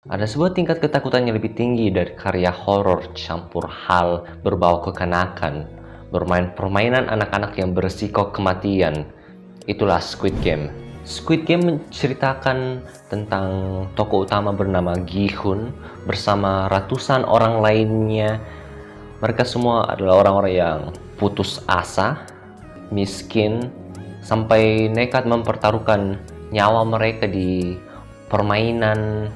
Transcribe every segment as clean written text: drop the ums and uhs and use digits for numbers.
Ada sebuah tingkat ketakutan yang lebih tinggi dari karya horor campur hal berbau kekanakan, bermain permainan anak-anak yang berisiko kematian. Itulah Squid Game. Squid Game menceritakan tentang tokoh utama bernama Gi-hun bersama ratusan orang lainnya. Mereka semua adalah orang-orang yang putus asa, miskin, sampai nekat mempertaruhkan nyawa mereka di permainan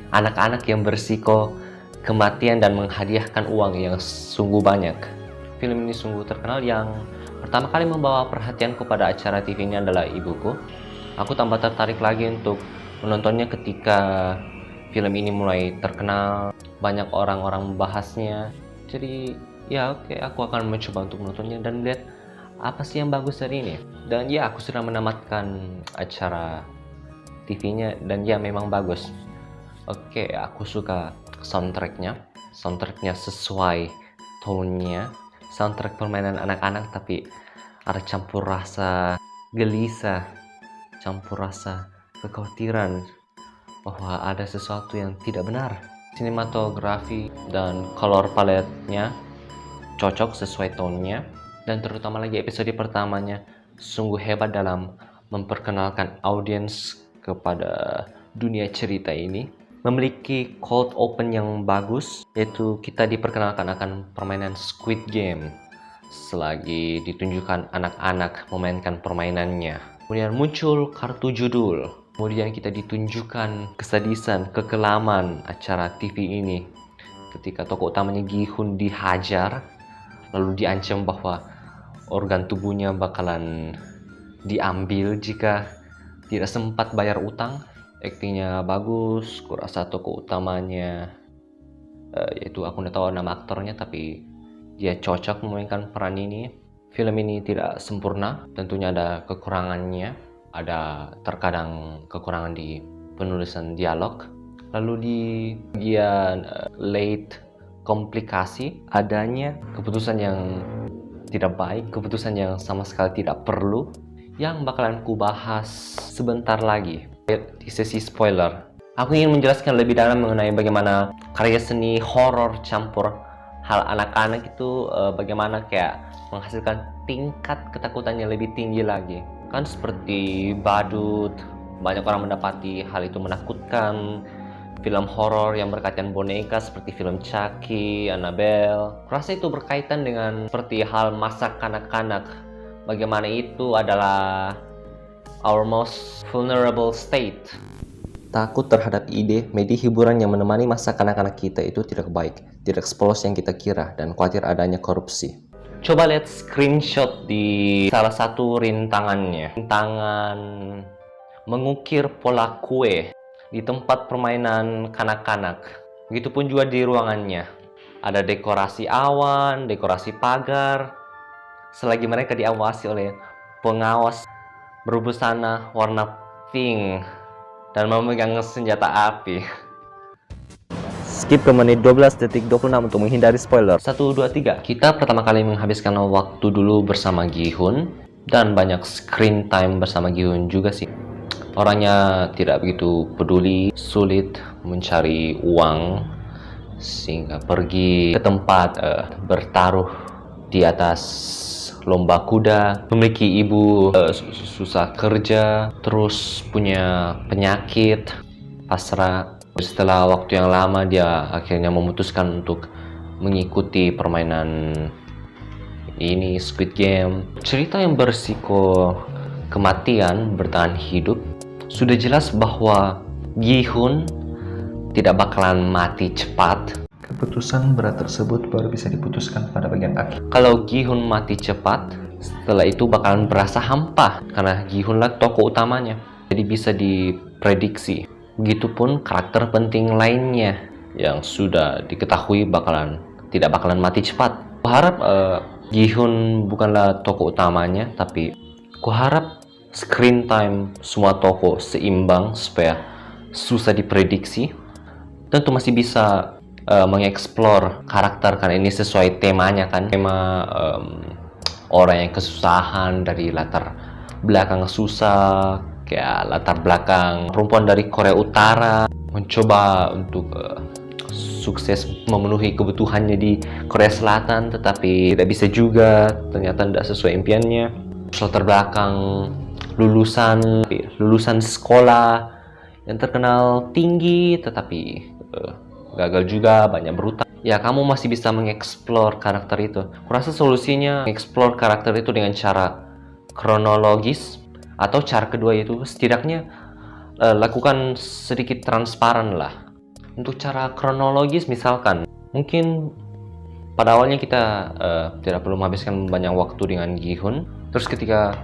anak-anak yang berisiko kematian dan menghadiahkan uang yang sungguh banyak. Film ini sungguh terkenal. Yang pertama kali membawa perhatianku pada acara TV ini adalah ibuku. Aku tambah tertarik lagi untuk menontonnya ketika film ini mulai terkenal, banyak orang-orang membahasnya. Jadi ya oke, aku akan mencoba untuk menontonnya dan lihat apa sih yang bagus dari ini. Dan ya, aku sudah menamatkan acara TV-nya dan ya memang bagus. Oke, aku suka soundtracknya sesuai tone-nya. Soundtrack permainan anak-anak tapi ada campur rasa gelisah, campur rasa kekhawatiran bahwa ada sesuatu yang tidak benar. Sinematografi dan color palette-nya cocok sesuai tone-nya, dan terutama lagi episode pertamanya sungguh hebat dalam memperkenalkan audiens kepada dunia cerita ini. Memiliki cold open yang bagus, yaitu kita diperkenalkan akan permainan Squid Game selagi ditunjukkan anak-anak memainkan permainannya. Kemudian muncul kartu judul, kemudian kita ditunjukkan kesadisan, kekelaman acara TV ini ketika tokoh utamanya Gi-hun dihajar, lalu diancam bahwa organ tubuhnya bakalan diambil jika tidak sempat bayar utang. Aktingnya bagus, kurasa tokoh utamanya yaitu aku nggak tahu nama aktornya, tapi dia cocok memainkan peran ini. Film ini tidak sempurna, tentunya ada kekurangannya, ada terkadang kekurangan di penulisan dialog. Lalu di bagian late komplikasi, adanya keputusan yang tidak baik, keputusan yang sama sekali tidak perlu, yang bakalan ku bahas sebentar lagi di sesi spoiler. Aku ingin menjelaskan lebih dalam mengenai bagaimana karya seni horor campur hal anak-anak itu bagaimana kayak menghasilkan tingkat ketakutan yang lebih tinggi lagi. Kan seperti badut, banyak orang mendapati hal itu menakutkan. Film horor yang berkaitan boneka seperti film Chucky, Annabelle, rasa itu berkaitan dengan seperti hal masa kanak-kanak. Bagaimana itu adalah our most vulnerable state. Takut terhadap ide media hiburan yang menemani masa kanak-kanak kita itu tidak baik, tidak sepolos yang kita kira, dan khawatir adanya korupsi. Coba lihat screenshot di salah satu rintangannya. Rintangan mengukir pola kue di tempat permainan kanak-kanak. Begitupun juga di ruangannya. Ada dekorasi awan, dekorasi pagar, selagi mereka diawasi oleh pengawas berbusana warna pink dan memegang senjata api. Skip ke menit 12 detik 26 untuk menghindari spoiler. 1, 2, 3. Kita pertama kali menghabiskan waktu dulu bersama Gi-hun, dan banyak screen time bersama Gi-hun juga sih. Orangnya tidak begitu peduli, sulit mencari uang sehingga pergi ke tempat bertaruh di atas lomba kuda, memiliki ibu susah kerja, terus punya penyakit, pasrah. Setelah waktu yang lama dia akhirnya memutuskan untuk mengikuti permainan ini, Squid Game. Cerita yang berisiko kematian, bertahan hidup. Sudah jelas bahwa Gi-hun tidak bakalan mati cepat. Keputusan berat tersebut baru bisa diputuskan pada bagian akhir. Kalau Gi-hun mati cepat, setelah itu bakalan berasa hampa karena Gi-hun lah tokoh utamanya, jadi bisa diprediksi. Begitupun karakter penting lainnya yang sudah diketahui tidak bakalan mati cepat. Kuharap Gi-hun bukanlah tokoh utamanya, tapi kuharap screen time semua tokoh seimbang supaya susah diprediksi. Tentu masih bisa mengeksplor karakter, karena ini sesuai temanya kan, tema orang yang kesusahan dari latar belakang susah, kayak latar belakang perempuan dari Korea Utara mencoba untuk sukses memenuhi kebutuhannya di Korea Selatan, tetapi tidak bisa juga, ternyata tidak sesuai impiannya. Latar belakang lulusan sekolah yang terkenal tinggi, tetapi gagal juga, banyak berutang. Ya, kamu masih bisa mengeksplor karakter itu. Kurasa solusinya mengeksplor karakter itu dengan cara kronologis, atau cara kedua itu setidaknya lakukan sedikit transparan lah. Untuk cara kronologis misalkan, mungkin pada awalnya kita tidak perlu menghabiskan banyak waktu dengan Gi-hun. Terus ketika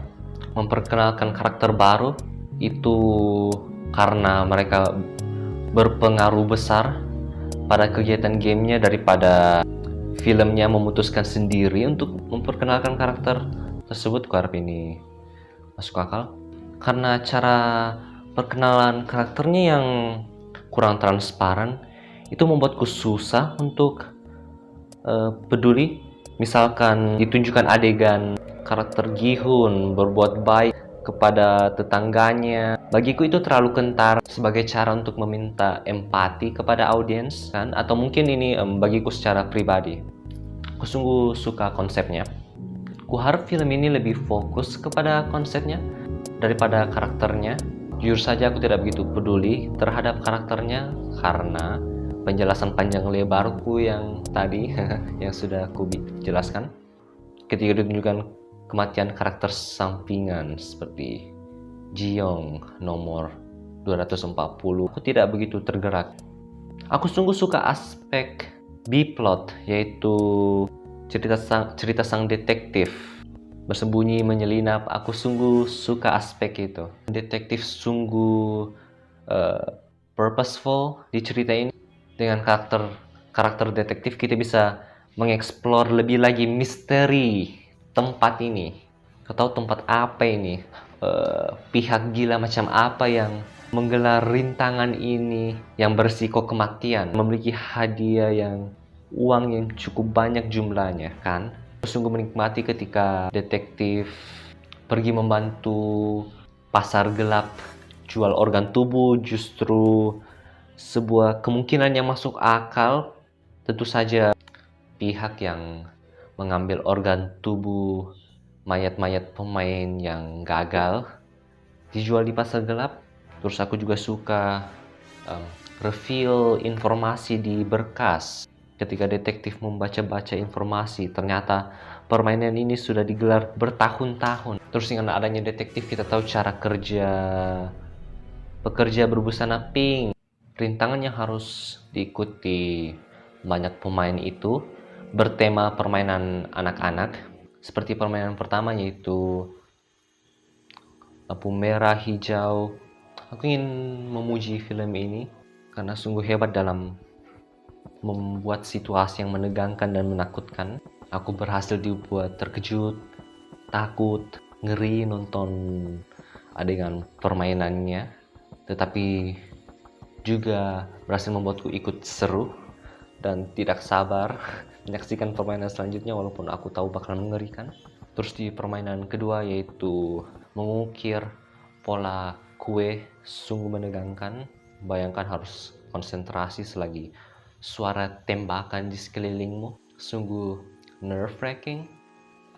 memperkenalkan karakter baru, itu karena mereka berpengaruh besar pada kegiatan gamenya daripada filmnya memutuskan sendiri untuk memperkenalkan karakter tersebut. Aku harap ini masuk akal. Karena cara perkenalan karakternya yang kurang transparan, itu membuatku susah untuk peduli. Misalkan ditunjukkan adegan karakter Gi-hun berbuat baik kepada tetangganya, bagiku itu terlalu kentar sebagai cara untuk meminta empati kepada audiens kan, atau mungkin ini bagiku secara pribadi. Aku sungguh suka konsepnya. Ku harap film ini lebih fokus kepada konsepnya daripada karakternya. Jujur saja aku tidak begitu peduli terhadap karakternya karena penjelasan panjang lebarku yang tadi yang sudah aku jelaskan. Ketika ditunjukkan kematian karakter sampingan seperti Ji-young nomor 240, aku tidak begitu tergerak. Aku sungguh suka aspek B-plot, yaitu cerita sang detektif bersembunyi menyelinap. Aku sungguh suka aspek itu. Detektif sungguh purposeful di cerita ini. Dengan karakter detektif kita bisa mengeksplor lebih lagi misteri tempat ini. Kau tahu tempat apa ini? Pihak gila macam apa yang menggelar rintangan ini yang berisiko kematian, memiliki hadiah yang uang yang cukup banyak jumlahnya kan? Sungguh menikmati ketika detektif pergi membantu pasar gelap jual organ tubuh, justru sebuah kemungkinan yang masuk akal. Tentu saja pihak yang mengambil organ tubuh mayat-mayat pemain yang gagal dijual di pasar gelap. Terus aku juga suka reveal informasi di berkas. Ketika detektif membaca-baca informasi, ternyata permainan ini sudah digelar bertahun-tahun. Terus dengan adanya detektif kita tahu cara kerja pekerja berbusana pink. Rintangan yang harus diikuti banyak pemain itu bertema permainan anak-anak. Seperti permainan pertama yaitu lampu merah, hijau. Aku ingin memuji film ini karena sungguh hebat dalam membuat situasi yang menegangkan dan menakutkan. Aku berhasil dibuat terkejut, takut, ngeri nonton adegan permainannya, tetapi juga berhasil membuatku ikut seru dan tidak sabar menyaksikan permainan selanjutnya walaupun aku tahu bakalan mengerikan. Terus di permainan kedua yaitu mengukir pola kue, sungguh menegangkan. Bayangkan harus konsentrasi selagi suara tembakan di sekelilingmu, sungguh nerve-wracking.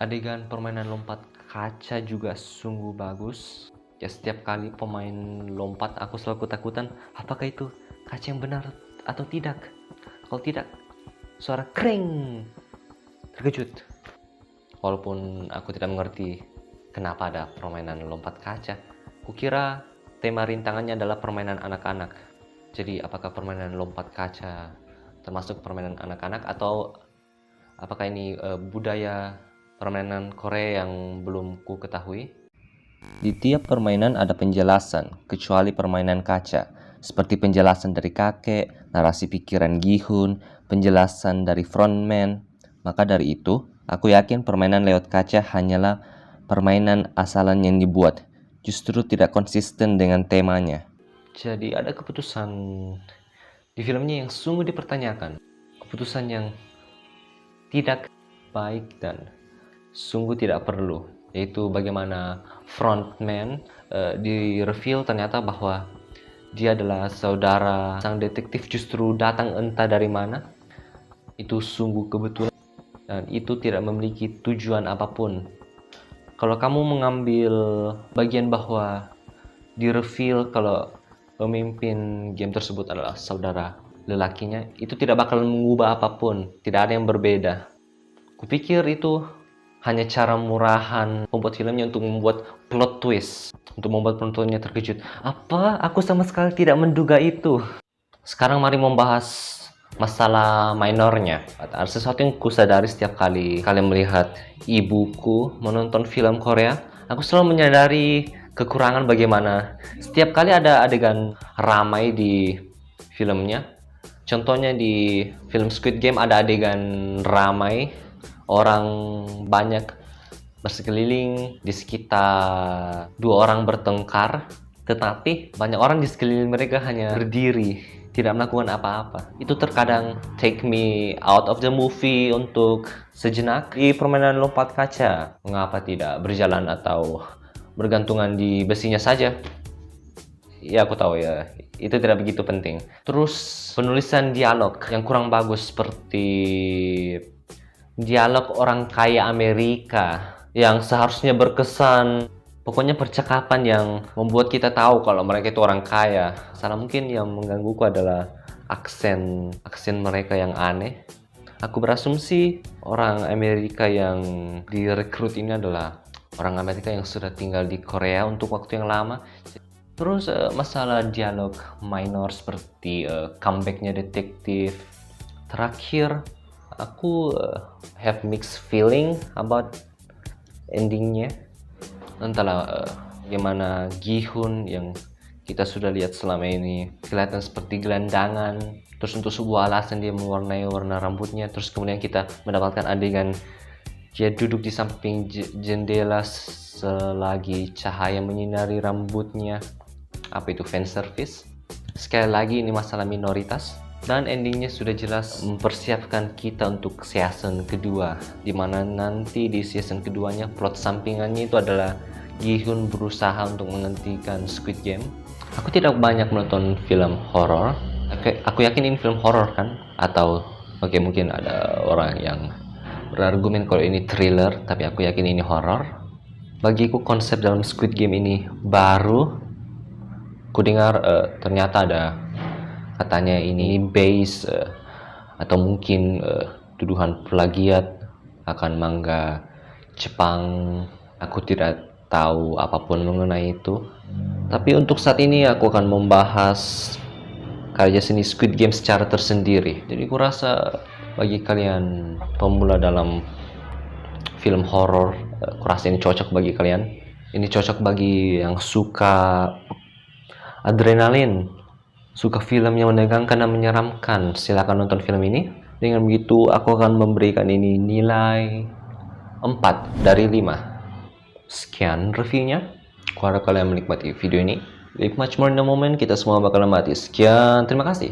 Adegan permainan lompat kaca juga sungguh bagus. Ya, setiap kali pemain lompat aku selalu ketakutan, apakah itu kaca yang benar atau tidak? Kalau tidak, suara kring, terkejut. Walaupun aku tidak mengerti kenapa ada permainan lompat kaca. Kukira tema rintangannya adalah permainan anak-anak. Jadi apakah permainan lompat kaca termasuk permainan anak-anak, atau apakah ini budaya permainan Korea yang belum ku ketahui? Di tiap permainan ada penjelasan, kecuali permainan kaca, seperti penjelasan dari kakek, narasi pikiran Gi-hun, penjelasan dari frontman. Maka dari itu, aku yakin permainan lewat kaca hanyalah permainan asalan yang dibuat, justru tidak konsisten dengan temanya. Jadi ada keputusan di filmnya yang sungguh dipertanyakan, keputusan yang tidak baik dan sungguh tidak perlu, yaitu bagaimana frontman di reveal ternyata bahwa dia adalah saudara sang detektif justru datang entah dari mana. Itu sungguh kebetulan dan itu tidak memiliki tujuan apapun. Kalau kamu mengambil bagian bahwa di reveal kalau pemimpin game tersebut adalah saudara lelakinya, itu tidak bakal mengubah apapun, tidak ada yang berbeda. Kupikir itu hanya cara murahan pembuat filmnya untuk membuat plot twist, untuk membuat penontonnya terkejut. Apa? Aku sama sekali tidak menduga itu. Sekarang mari membahas masalah minornya. Ada sesuatu yang kusadari setiap kali kalian melihat ibuku menonton film Korea. Aku selalu menyadari kekurangan bagaimana setiap kali ada adegan ramai di filmnya. Contohnya di film Squid Game ada adegan ramai, orang banyak bersekeliling, di sekitar 2 orang bertengkar, tetapi banyak orang di sekeliling mereka hanya berdiri, tidak melakukan apa-apa. Itu terkadang take me out of the movie untuk sejenak. Di permainan lompat kaca, mengapa tidak berjalan atau bergantungan di besinya saja? Ya, aku tahu ya, itu tidak begitu penting. Terus penulisan dialog yang kurang bagus, seperti dialog orang kaya Amerika yang seharusnya berkesan, pokoknya percakapan yang membuat kita tahu kalau mereka itu orang kaya. Salah mungkin yang menggangguku adalah aksen mereka yang aneh. Aku berasumsi orang Amerika yang direkrut ini adalah orang Amerika yang sudah tinggal di Korea untuk waktu yang lama. Terus masalah dialog minor seperti comebacknya detektif. Terakhir, aku have mixed feeling about endingnya. Entahlah bagaimana Gi-hun yang kita sudah lihat selama ini kelihatan seperti gelandangan, terus untuk sebuah alasan dia mewarnai warna rambutnya, terus kemudian kita mendapatkan adegan dia duduk di samping jendela selagi cahaya menyinari rambutnya. Apa itu fan service? Sekali lagi ini masalah minoritas. Dan endingnya sudah jelas mempersiapkan kita untuk season kedua, dimana nanti di season keduanya plot sampingannya itu adalah Gi-hun berusaha untuk menghentikan Squid Game. Aku tidak banyak menonton film horor. Aku yakin ini film horor kan? Atau oke, mungkin ada orang yang berargumen kalau ini thriller, tapi aku yakin ini horor. Bagiku konsep dalam Squid Game ini baru. Kudengar ternyata ada katanya ini base atau mungkin tuduhan plagiat akan manga Jepang. Aku tidak tahu apapun mengenai itu. Tapi untuk saat ini aku akan membahas karya seni Squid Game secara tersendiri. Jadi kurasa bagi kalian pemula dalam film horor, kurasa ini cocok bagi kalian. Ini cocok bagi yang suka adrenalin, suka film yang menegangkan dan menyeramkan. Silakan nonton film ini. Dengan begitu aku akan memberikan ini nilai 4 dari 5. Sekian reviewnya. Aku harap kalian menikmati video ini. Live much more in the moment. Kita semua bakal mati. Sekian, terima kasih.